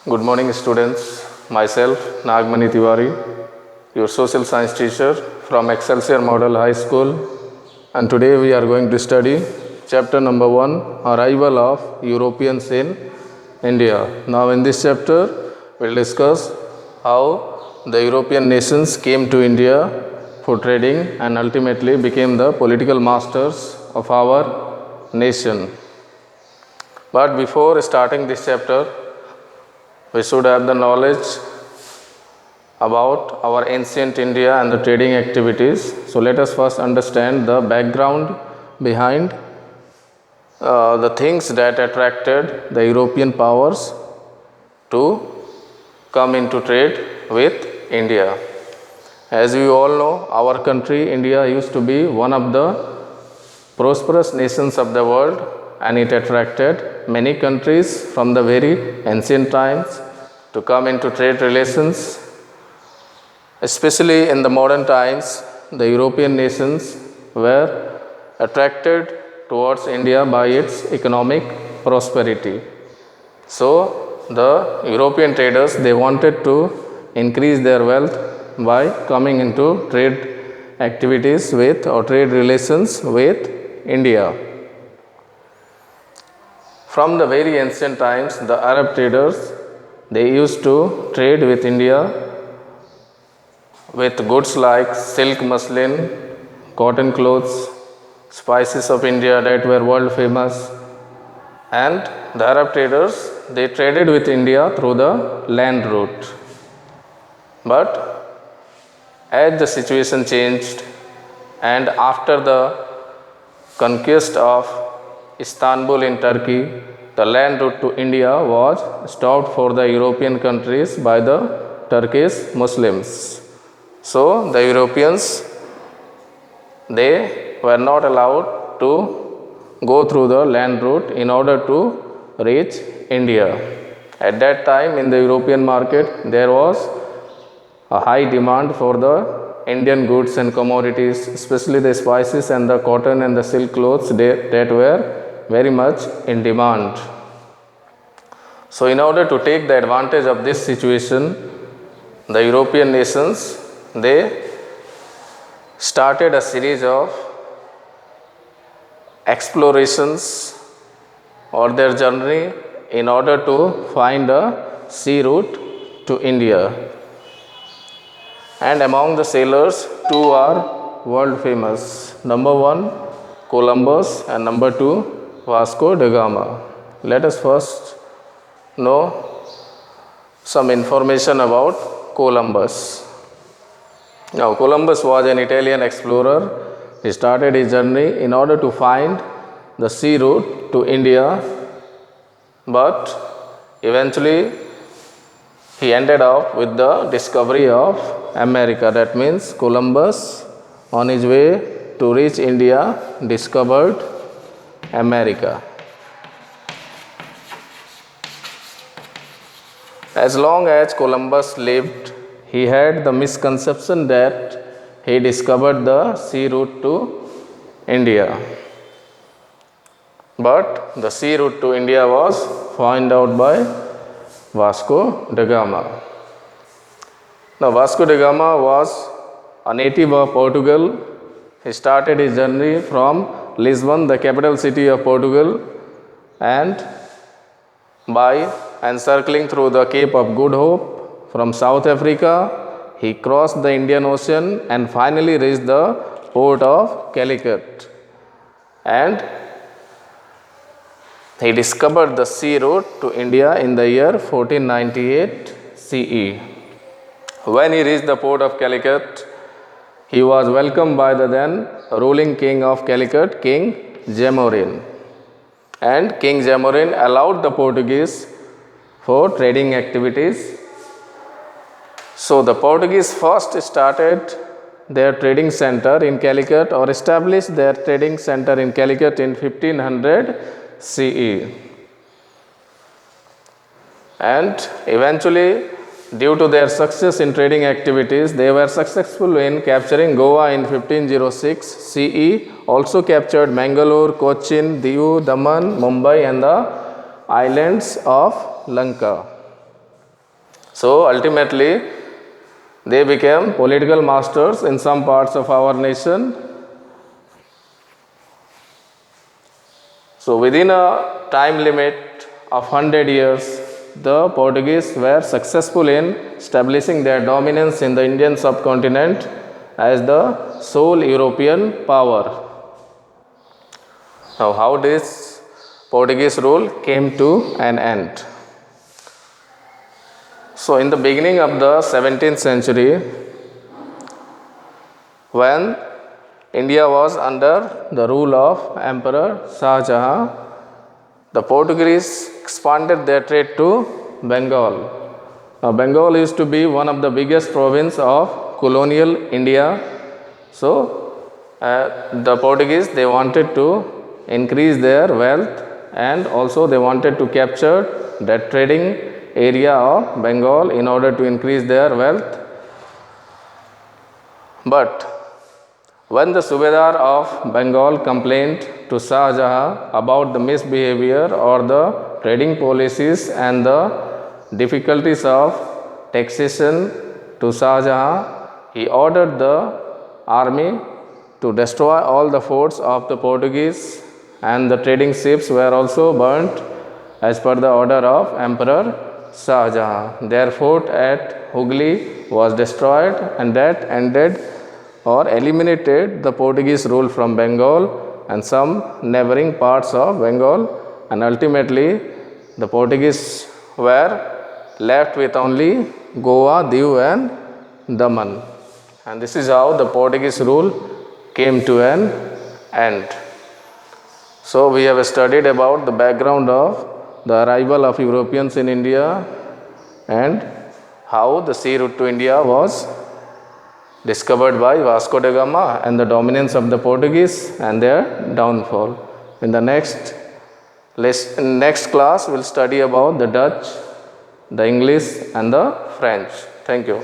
Good morning, students. Myself, Nagmani Tiwari, your social science teacher from Excelsior Model High School, and today we are going to study chapter number 1, Arrival of Europeans in India. Now, in this chapter, we'll discuss how the European nations came to India for trading and ultimately became the political masters of our nation. But before starting this chapter, we should have the knowledge about our ancient India and the trading activities. So let us first understand the background behind the things that attracted the European powers to come into trade with India. As we all know, our country, India, used to be one of the prosperous nations of the world, and it attracted many countries from the very ancient times to come into trade relations. Especially in the modern times, the European nations were attracted towards India by its economic prosperity. So, the European traders, they wanted to increase their wealth by coming into trade activities with or trade relations with India. From the very ancient times, the Arab traders, they used to trade with India with goods like silk, muslin, cotton clothes, spices of India that were world famous. And the Arab traders, they traded with India through the land route. But as the situation changed, and after the conquest of Istanbul in Turkey, the land route to India was stopped for the European countries by the Turkish Muslims. So, the Europeans, they were not allowed to go through the land route in order to reach India. At that time, in the European market, there was a high demand for the Indian goods and commodities, especially the spices and the cotton and the silk clothes that were very much in demand. So, in order to take the advantage of this situation, the European nations, they started a series of explorations or their journey in order to find a sea route to India. And among the sailors, two are world famous. Number 1, Columbus, and number 2, Vasco da Gama. Let us first know some information about Columbus. Now, Columbus was an Italian explorer. He started his journey in order to find the sea route to India, but eventually he ended up with the discovery of America. That means Columbus, on his way to reach India, discovered America. As long as Columbus lived, he had the misconception that he discovered the sea route to India. But the sea route to India was found out by Vasco da Gama. Now, Vasco da Gama was a native of Portugal. He started his journey from Lisbon, the capital city of Portugal, and by encircling through the Cape of Good Hope from South Africa, he crossed the Indian Ocean and finally reached the port of Calicut. And he discovered the sea route to India in the year 1498 CE. When he reached the port of Calicut, he was welcomed by the then ruling king of Calicut, King Jamorin. And King Jamorin allowed the Portuguese for trading activities. So, the Portuguese first started their trading center in Calicut, or established their trading center in Calicut in 1500 CE. And eventually, due to their success in trading activities, they were successful in capturing Goa in 1506 CE, also captured Mangalore, Cochin, Diu, Daman, Mumbai and the islands of Lanka. So ultimately, they became political masters in some parts of our nation. So within a time limit of 100 years, the Portuguese were successful in establishing their dominance in the Indian subcontinent as the sole European power. Now, how this Portuguese rule came to an end? So, in the beginning of the 17th century, when India was under the rule of Emperor Shah Jahan, the Portuguese expanded their trade to Bengal. Now, Bengal used to be one of the biggest province of colonial India. So, the Portuguese, they wanted to increase their wealth, and also they wanted to capture that trading area of Bengal in order to increase their wealth. But when the Subedar of Bengal complained to Shah Jahan about the misbehavior or the trading policies and the difficulties of taxation to Shah Jahan, he ordered the army to destroy all the forts of the Portuguese, and the trading ships were also burnt as per the order of Emperor Shah Jahan. Their fort at Hooghly was destroyed, and that ended or eliminated the Portuguese rule from Bengal and some neighboring parts of Bengal, and ultimately the Portuguese were left with only Goa, Diu and Daman. And this is how the Portuguese rule came to an end. So we have studied about the background of the arrival of Europeans in India and how the sea route to India was discovered by Vasco da Gama and the dominance of the Portuguese and their downfall. In the next class, we'll study about the Dutch, the English and the French. Thank you.